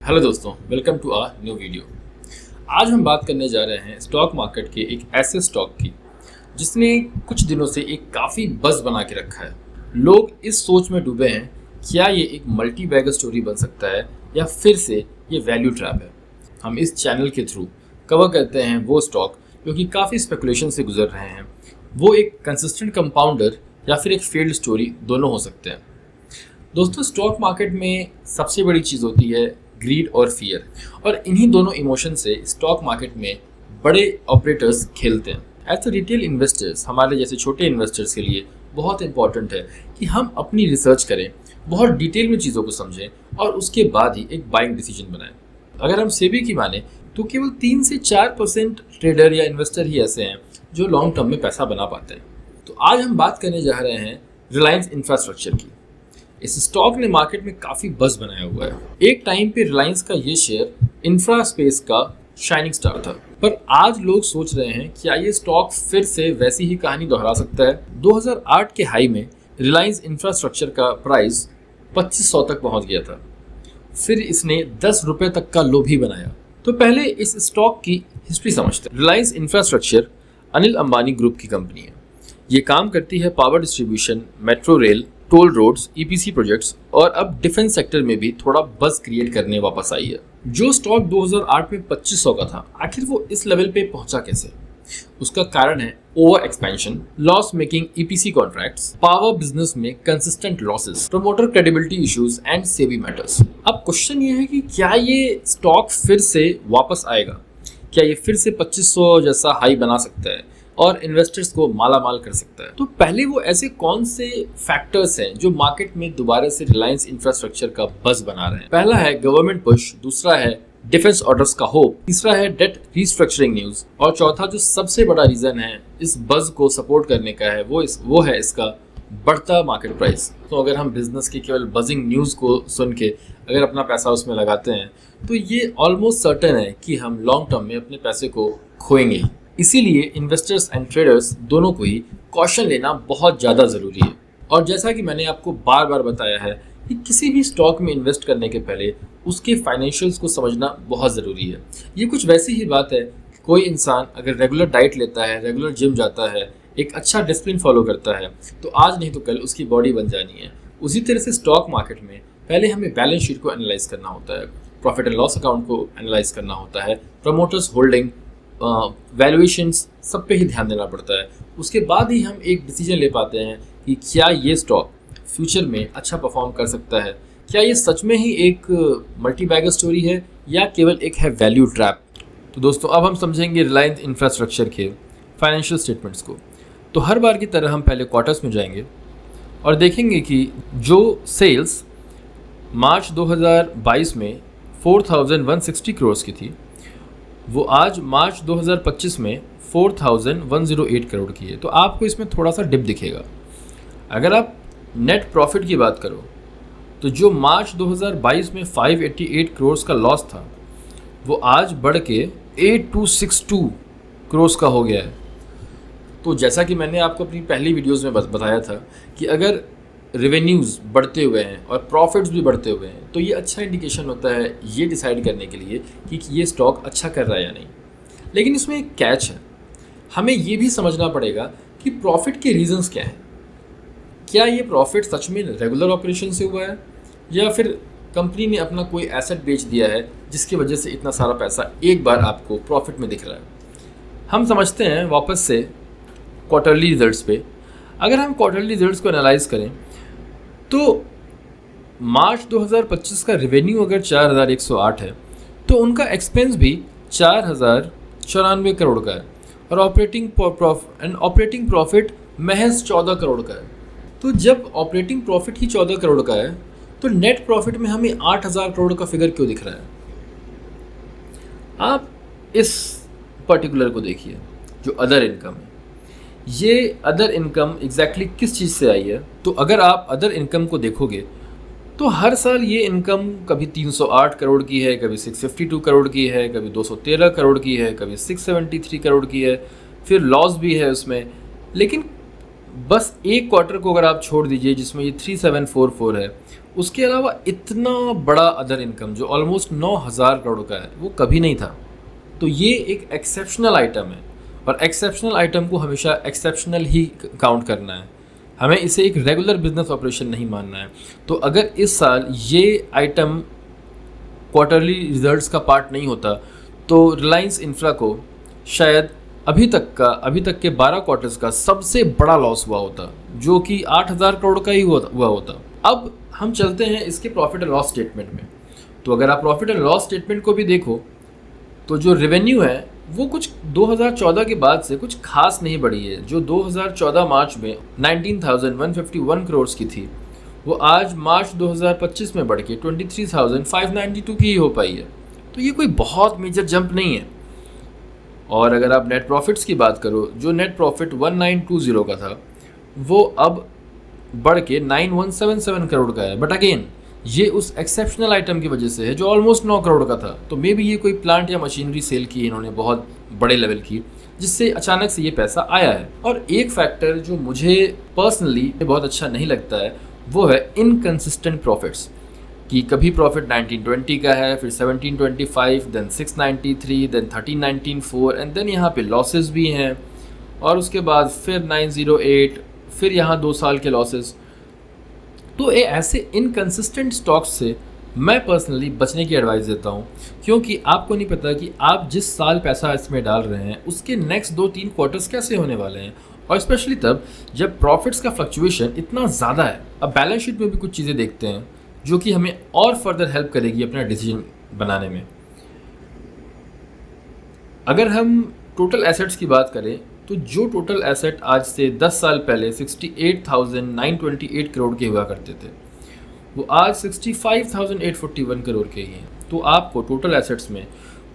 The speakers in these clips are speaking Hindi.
हेलो दोस्तों, welcome to our new video. आज हम बात करने जा रहे हैं स्टॉक मार्केट के एक ऐसे स्टॉक की जिसने कुछ दिनों से एक काफ़ी बज़ बना के रखा है। लोग इस सोच में डूबे हैं, क्या ये एक मल्टी बैगर स्टोरी बन सकता है या फिर से ये वैल्यू ट्रैप है। हम इस चैनल के थ्रू कवर करते हैं वो स्टॉक जो कि काफ़ी स्पेकुलेशन से गुजर रहे हैं। वो एक कंसिस्टेंट कंपाउंडर या फिर एक फेल्ड स्टोरी दोनों हो सकते हैं। दोस्तों, स्टॉक मार्केट में सबसे बड़ी चीज़ होती है ग्रीड और फियर, और इन्हीं दोनों इमोशन से स्टॉक मार्केट में बड़े ऑपरेटर्स खेलते हैं। एज अ रिटेल इन्वेस्टर्स, हमारे जैसे छोटे इन्वेस्टर्स के लिए बहुत इंपॉर्टेंट है कि हम अपनी रिसर्च करें, बहुत डिटेल में चीज़ों को समझें और उसके बाद ही एक बाइंग डिसीजन बनाएं। अगर हम सेबी की माने तो केवल 3 से 4% ट्रेडर या इन्वेस्टर ही ऐसे हैं जो लॉन्ग टर्म में पैसा बना पाते हैं। तो आज हम बात करने जा रहे हैं रिलायंस इंफ्रास्ट्रक्चर की। इस स्टॉक ने मार्केट में काफ़ी बज़ बनाया हुआ है। एक टाइम पे रिलायंस का ये शेयर इंफ्रा स्पेस का शाइनिंग स्टार था, पर आज लोग सोच रहे हैं क्या ये स्टॉक फिर से वैसी ही कहानी दोहरा सकता है। 2008 के हाई में रिलायंस इंफ्रास्ट्रक्चर का प्राइस 2500 तक पहुंच गया था, फिर इसने 10 रुपये तक का लो भी बनाया। तो पहले इस स्टॉक की हिस्ट्री समझते हैं। Reliance infrastructure Anil Ambani group की कंपनी है। ये काम करती है power distribution, metro rail, toll roads, EPC projects और अब डिफेंस सेक्टर में भी थोड़ा बज़ क्रिएट करने वापस आई है। जो स्टॉक 2008 में 2500 का था, आखिर वो इस लेवल पे पहुंचा कैसे? उसका कारण है over expansion, loss making EPC contracts, power business में consistent losses, promoter credibility issues and SEBI matters. अब क्वेश्चन ये है कि क्या ये स्टॉक फिर से वापस आएगा? क्या ये फिर से 2500 जैसा हाई बना सकता है और इन्वेस्टर्स को माला माल कर सकता है? तो पहले वो ऐसे कौन से फैक्टर्स हैं जो मार्केट में दोबारा से रिलायंस इंफ्रास्ट्रक्चर का बज़ बना रहे हैं? पहला है गवर्नमेंट पुश, दूसरा है डिफेंस ऑर्डर्स का होप, तीसरा है डेट रीस्ट्रक्चरिंग न्यूज और चौथा जो सबसे बड़ा रीजन है इस बज़ को सपोर्ट करने का है वो है इसका बढ़ता मार्केट प्राइस। तो अगर हम बिजनेस की केवल बजिंग न्यूज़ को सुन के अगर अपना पैसा उसमें लगाते हैं तो ये ऑलमोस्ट सर्टेन है कि हम लॉन्ग टर्म में अपने पैसे को खोएंगे ही। इसीलिए इन्वेस्टर्स एंड ट्रेडर्स दोनों को ही कॉशन लेना बहुत ज़्यादा ज़रूरी है। और जैसा कि मैंने आपको बार बार बताया है कि किसी भी स्टॉक में इन्वेस्ट करने के पहले उसके फाइनेंशियल्स को समझना बहुत ज़रूरी है। ये कुछ वैसी ही बात है कि कोई इंसान अगर रेगुलर डाइट लेता है, रेगुलर जिम जाता है, एक अच्छा डिसिप्लिन फॉलो करता है तो आज नहीं तो कल उसकी बॉडी बन जानी है। उसी तरह से स्टॉक मार्केट में पहले हमें बैलेंस शीट को एनालाइज करना होता है, प्रॉफिट एंड लॉस अकाउंट को एनालाइज करना होता है, प्रमोटर्स होल्डिंग, वैल्यूएशंस, सब पे ही ध्यान देना पड़ता है। उसके बाद ही हम एक डिसीजन ले पाते हैं कि क्या ये स्टॉक फ्यूचर में अच्छा परफॉर्म कर सकता है, क्या ये सच में ही एक मल्टी बैगर स्टोरी है या केवल एक है वैल्यू ट्रैप। तो दोस्तों, अब हम समझेंगे रिलायंस इंफ्रास्ट्रक्चर के फाइनेंशियल स्टेटमेंट्स को। तो हर बार की तरह हम पहले क्वार्टर्स में जाएंगे और देखेंगे कि जो सेल्स मार्च 2022 में 4160 करोड़ की थी वो आज मार्च 2025 में 4108 करोड़ की है। तो आपको इसमें थोड़ा सा डिप दिखेगा। अगर आप नेट प्रॉफिट की बात करो तो जो मार्च 2022 में 588 करोड़ का लॉस था वो आज बढ़ के 8262 करोड़ का हो गया है। तो जैसा कि मैंने आपको अपनी पहली वीडियोज़ में बताया था कि अगर रेवेन्यूज़ बढ़ते हुए हैं और प्रॉफिट्स भी बढ़ते हुए हैं तो ये अच्छा इंडिकेशन होता है ये डिसाइड करने के लिए कि ये स्टॉक अच्छा कर रहा है या नहीं। लेकिन इसमें एक कैच है, हमें ये भी समझना पड़ेगा कि प्रॉफिट के रीजंस क्या हैं। क्या ये प्रॉफिट सच में रेगुलर ऑपरेशन से हुआ है या फिर कंपनी ने अपना कोई एसेट बेच दिया है जिसकी वजह से इतना सारा पैसा एक बार आपको प्रॉफिट में दिख रहा है। हम समझते हैं वापस से क्वार्टरली रिजल्ट्स पे। अगर हम क्वार्टरली रिजल्ट्स को एनालाइज करें तो मार्च 2025 का रेवेन्यू अगर 4108 है तो उनका एक्सपेंस भी 4094 करोड़ का है और ऑपरेटिंग प्रॉफिट महज 14 करोड़ का है। तो जब ऑपरेटिंग प्रॉफिट ही 14 करोड़ का है तो नेट प्रॉफिट में हमें 8000 करोड़ का फिगर क्यों दिख रहा है? आप इस पर्टिकुलर को देखिए जो अदर इनकम है। ये अदर इनकम एग्जैक्टली किस चीज़ से आई है? तो अगर आप अदर इनकम को देखोगे तो हर साल ये इनकम कभी 308 करोड़ की है, कभी 652 करोड़ की है, कभी 213 करोड़ की है, कभी 673 करोड़ की है, फिर लॉस भी है उसमें। लेकिन बस एक क्वार्टर को अगर आप छोड़ दीजिए जिसमें ये 3744 है, उसके अलावा इतना बड़ा अदर इनकम जो ऑलमोस्ट 9,000 करोड़ का है वो कभी नहीं था। तो ये एक एक्सेप्शनल आइटम है और एक्सेप्शनल आइटम को हमेशा एक्सेप्शनल ही काउंट करना है, हमें इसे एक रेगुलर बिजनेस ऑपरेशन नहीं मानना है। तो अगर इस साल ये आइटम क्वार्टरली रिजल्ट्स का पार्ट नहीं होता तो रिलायंस इंफ्रा को शायद अभी तक के 12 क्वार्टर्स का सबसे बड़ा लॉस हुआ होता, जो कि 8,000 करोड़ का ही हुआ होता। अब हम चलते हैं इसके प्रॉफिट एंड लॉस स्टेटमेंट में। तो अगर आप प्रॉफिट एंड लॉस स्टेटमेंट को भी देखो तो जो रेवेन्यू है वो कुछ 2014 के बाद से कुछ खास नहीं बढ़ी है। जो 2014 मार्च में 19,151 करोड़ की थी वो आज मार्च 2025 में बढ़ के 23,592 की ही हो पाई है। तो ये कोई बहुत मेजर जंप नहीं है। और अगर आप नेट प्रॉफिट्स की बात करो, जो नेट प्रॉफिट 1920 का था वो अब बढ़ के 9177 करोड़ का है। बट अगेन ये उस एक्सेप्शनल आइटम की वजह से है जो ऑलमोस्ट 9 करोड़ का था। तो मे बी ये कोई प्लांट या मशीनरी सेल की इन्होंने बहुत बड़े लेवल की, जिससे अचानक से ये पैसा आया है। और एक फैक्टर जो मुझे पर्सनली बहुत अच्छा नहीं लगता है वो है इनकंसिस्टेंट प्रॉफिट्स, कि कभी प्रॉफिट 1920 का है, फिर 1725, देन 693, देन 1394 एंड देन यहाँ पे लॉसेस भी हैं, और उसके बाद फिर 908, फिर यहाँ 2 साल के लॉसेस। तो ये ऐसे इनकंसिस्टेंट स्टॉक्स से मैं पर्सनली बचने की एडवाइस देता हूँ, क्योंकि आपको नहीं पता कि आप जिस साल पैसा इसमें डाल रहे हैं उसके नेक्स्ट 2-3 क्वार्टर्स कैसे होने वाले हैं, और स्पेशली तब जब प्रॉफिट्स का फ्लक्चुएशन इतना ज़्यादा है। अब बैलेंस शीट में भी कुछ चीज़ें देखते हैं जो कि हमें और फर्दर हेल्प करेगी अपना डिसीजन बनाने में। अगर हम टोटल एसेट्स की बात करें तो जो टोटल एसेट आज से 10 साल पहले 68,928 करोड़ के हुआ करते थे वो आज 65,841 करोड़ के ही हैं। तो आपको टोटल एसेट्स में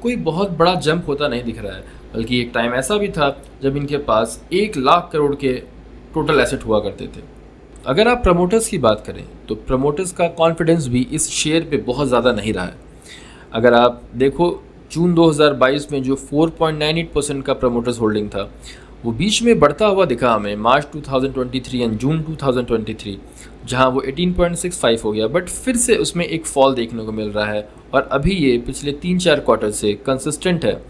कोई बहुत बड़ा जंप होता नहीं दिख रहा है, बल्कि एक टाइम ऐसा भी था जब इनके पास 1 लाख करोड़ के टोटल एसेट हुआ करते थे। अगर आप प्रमोटर्स की बात करें तो प्रमोटर्स का कॉन्फिडेंस भी इस शेयर पे बहुत ज़्यादा नहीं रहा है। अगर आप देखो जून 2022 में जो 4.98% का प्रमोटर्स होल्डिंग था वो बीच में बढ़ता हुआ दिखा हमें मार्च 2023 एंड जून 2023, जहां वो 18.65 हो गया, बट फिर से उसमें एक फॉल देखने को मिल रहा है और अभी ये पिछले 3-4 क्वार्टर से कंसिस्टेंट है।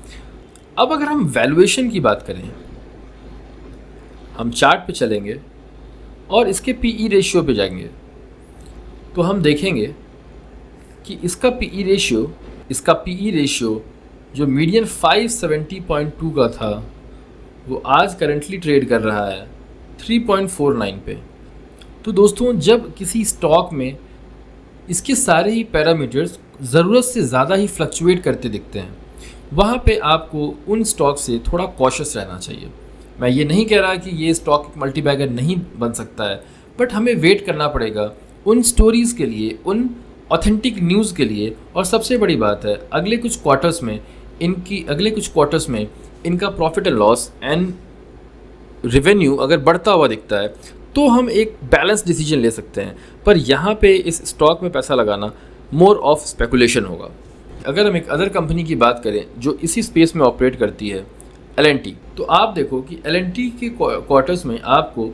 अब अगर हम वैल्यूएशन की बात करें, हम चार्ट पे चलेंगे और इसके पीई रेशियो पे जाएंगे तो हम देखेंगे कि इसका पीई रेशियो जो मीडियन 570.2 का था वो आज करंटली ट्रेड कर रहा है 3.49 पे। तो दोस्तों जब किसी स्टॉक में इसके सारे ही पैरामीटर्स ज़रूरत से ज़्यादा ही फ्लक्चुएट करते दिखते हैं, वहाँ पे आपको उन स्टॉक से थोड़ा कॉशियस रहना चाहिए। मैं ये नहीं कह रहा कि ये स्टॉक एक मल्टीबैगर नहीं बन सकता है, बट हमें वेट करना पड़ेगा उन स्टोरीज़ के लिए, उन ऑथेंटिक न्यूज़ के लिए। और सबसे बड़ी बात है अगले कुछ क्वार्टर्स में इनका profit and loss and revenue अगर बढ़ता हुआ दिखता है तो हम एक बैलेंस डिसीजन ले सकते हैं। पर यहाँ पे इस स्टॉक में पैसा लगाना मोर ऑफ स्पेकुलेशन होगा। अगर हम एक अदर कंपनी की बात करें जो इसी स्पेस में ऑपरेट करती है, L&T, तो आप देखो कि L&T के क्वार्टर्स में आपको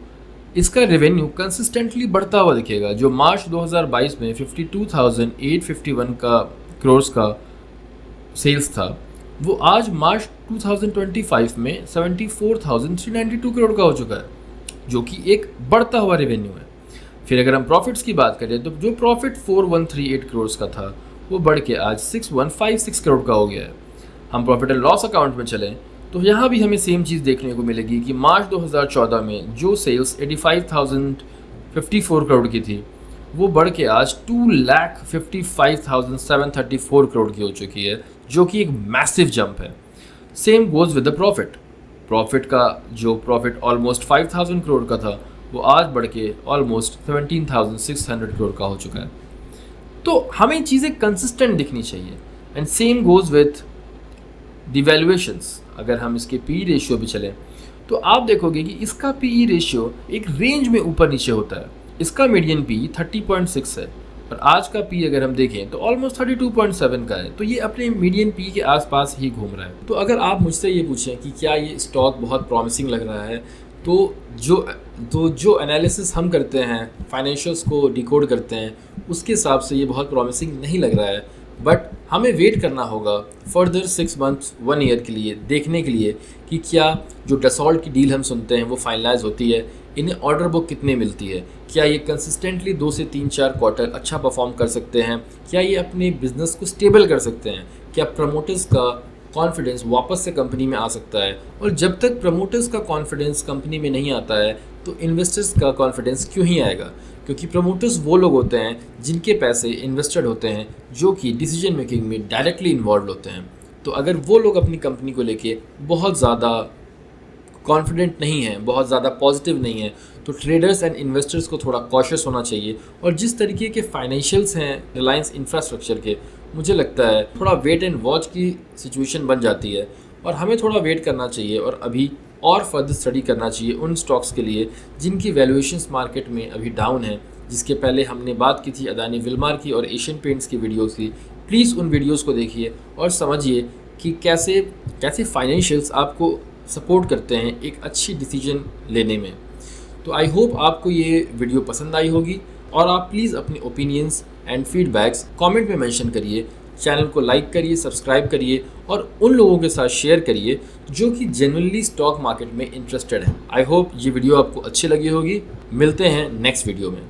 इसका रेवेन्यू कंसिस्टेंटली बढ़ता हुआ दिखेगा। जो मार्च 2022 में 52,851 करोड़ का सेल्स था वो आज मार्च 2025 में 74,392 करोड़ का हो चुका है, जो कि एक बढ़ता हुआ रेवेन्यू है। फिर अगर हम प्रॉफिट्स की बात करें तो जो प्रॉफिट 4138 करोड़ का था वो बढ़ के आज 6156 करोड़ का हो गया है। हम प्रॉफिट एंड लॉस अकाउंट में चलें तो यहाँ भी हमें सेम चीज़ देखने को मिलेगी कि मार्च 2014 में जो सेल्स 85,054 करोड़ की थी वो बढ़ के आज 2,55,734 करोड़ की हो चुकी है, जो कि एक मैसिव जंप है। Same goes with the profit का जो प्रॉफिट ऑलमोस्ट 5,000 करोड़ का था वो आज बढ़ के ऑलमोस्ट 17,600 करोड़ का हो चुका है। तो हमें चीज़ें कंसिस्टेंट दिखनी चाहिए। And same goes with the valuations. अगर हम इसके पी रेशियो भी चलें तो आप देखोगे कि इसका पी रेशियो एक रेंज में ऊपर नीचे होता है। इसका मीडियन पी 30.6 है और आज का पी अगर हम देखें तो ऑलमोस्ट 32.7 का है। तो ये अपने मीडियन पी के आसपास ही घूम रहा है। तो अगर आप मुझसे ये पूछें कि क्या ये स्टॉक बहुत प्रॉमिसिंग लग रहा है, तो जो जो एनालिसिस हम करते हैं, फाइनेंशियल्स को डिकोड करते हैं, उसके हिसाब से ये बहुत प्रॉमिसिंग नहीं लग रहा है। बट हमें वेट करना होगा फर्दर 6 मंथ्स 1 ईयर के लिए, देखने के लिए कि क्या जो डसॉल्ट की डील हम सुनते हैं वो फाइनलाइज होती है, इन्हें ऑर्डर बुक कितनी मिलती है, क्या ये कंसिस्टेंटली 2 से 3-4 क्वार्टर अच्छा परफॉर्म कर सकते हैं, क्या ये अपने बिजनेस को स्टेबल कर सकते हैं, क्या प्रमोटर्स का कॉन्फिडेंस वापस से कंपनी में आ सकता है। और जब तक प्रमोटर्स का कॉन्फिडेंस कंपनी में नहीं आता है तो इन्वेस्टर्स का कॉन्फिडेंस क्यों ही आएगा, क्योंकि प्रमोटर्स वो लोग होते हैं जिनके पैसे इन्वेस्टेड होते हैं, जो कि डिसीजन मेकिंग में डायरेक्टली इन्वॉल्व होते हैं। तो अगर वो लोग अपनी कंपनी को लेके बहुत ज़्यादा कॉन्फिडेंट नहीं है, बहुत ज़्यादा पॉजिटिव नहीं है, तो ट्रेडर्स एंड इन्वेस्टर्स को थोड़ा कॉशियस होना चाहिए। और जिस तरीके के फाइनेंशियल्स हैं रिलायंस इंफ्रास्ट्रक्चर के, मुझे लगता है थोड़ा वेट एंड वॉच की सिचुएशन बन जाती है और हमें थोड़ा वेट करना चाहिए और अभी और फर्दर स्टडी करना चाहिए उन स्टॉक्स के लिए जिनकी वैल्यूएशंस मार्केट में अभी डाउन है। जिसके पहले हमने बात की थी अदानी विल्मार की और एशियन पेंट्स की वीडियोज़ की। प्लीज़ उन वीडियोज़ को देखिए और समझिए कि कैसे कैसे फाइनेंशियल्स आपको सपोर्ट करते हैं एक अच्छी डिसीजन लेने में। तो आई होप आपको ये वीडियो पसंद आई होगी और आप प्लीज़ अपने ओपिनियंस एंड फीडबैक्स कमेंट में मेंशन करिए। चैनल को लाइक करिए, सब्सक्राइब करिए और उन लोगों के साथ शेयर करिए जो कि जेन्युइनली स्टॉक मार्केट में इंटरेस्टेड हैं। आई होप ये वीडियो आपको अच्छी लगी होगी। मिलते हैं नेक्स्ट वीडियो में।